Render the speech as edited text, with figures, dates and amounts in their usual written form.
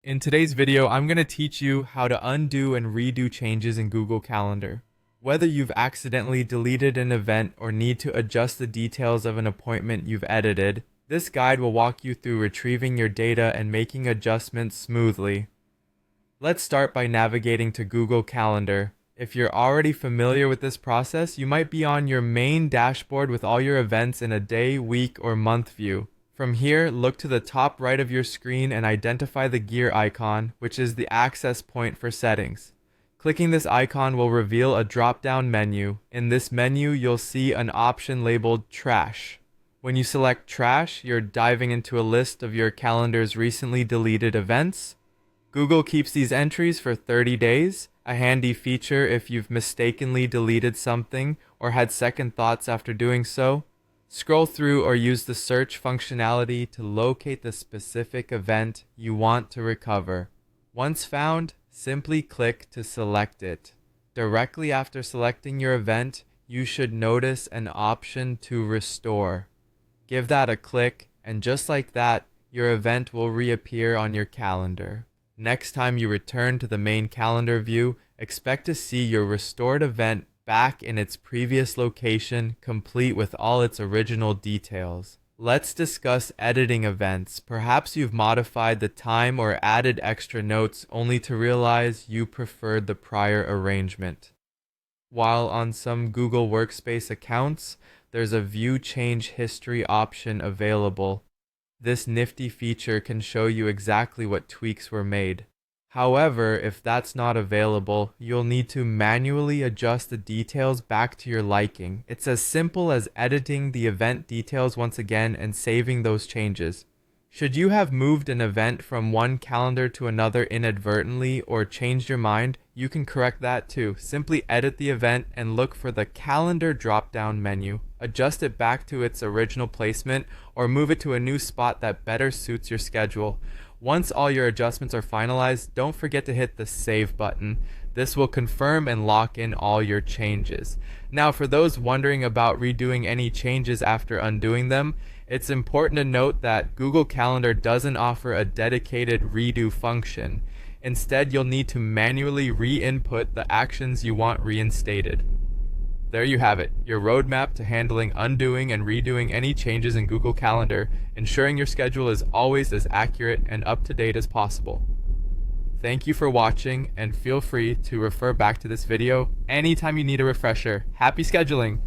In today's video, I'm going to teach you how to undo and redo changes in Google Calendar. Whether you've accidentally deleted an event or need to adjust the details of an appointment you've edited, this guide will walk you through retrieving your data and making adjustments smoothly. Let's start by navigating to Google Calendar. If you're already familiar with this process, you might be on your main dashboard with all your events in a day, week, or month view. From here, look to the top right of your screen and identify the gear icon, which is the access point for settings. Clicking this icon will reveal a drop-down menu. In this menu, you'll see an option labeled Trash. When you select Trash, you're diving into a list of your calendar's recently deleted events. Google keeps these entries for 30 days, a handy feature if you've mistakenly deleted something or had second thoughts after doing so. Scroll through or use the search functionality to locate the specific event you want to recover. Once found, simply click to select it. Directly after selecting your event, you should notice an option to restore. Give that a click, and just like that, your event will reappear on your calendar. Next time you return to the main calendar view, expect to see your restored event back in its previous location, complete with all its original details. Let's discuss editing events. Perhaps you've modified the time or added extra notes only to realize you preferred the prior arrangement. While on some Google Workspace accounts, there's a View Change History option available. This nifty feature can show you exactly what tweaks were made. However, if that's not available, you'll need to manually adjust the details back to your liking. It's as simple as editing the event details once again and saving those changes. Should you have moved an event from one calendar to another inadvertently or changed your mind, you can correct that too. Simply edit the event and look for the calendar drop-down menu. Adjust it back to its original placement or move it to a new spot that better suits your schedule. Once all your adjustments are finalized, don't forget to hit the Save button. This will confirm and lock in all your changes. Now, for those wondering about redoing any changes after undoing them, it's important to note that Google Calendar doesn't offer a dedicated redo function. Instead, you'll need to manually re-input the actions you want reinstated. There you have it, your roadmap to handling undoing and redoing any changes in Google Calendar, ensuring your schedule is always as accurate and up-to-date as possible. Thank you for watching, and feel free to refer back to this video anytime you need a refresher. Happy scheduling!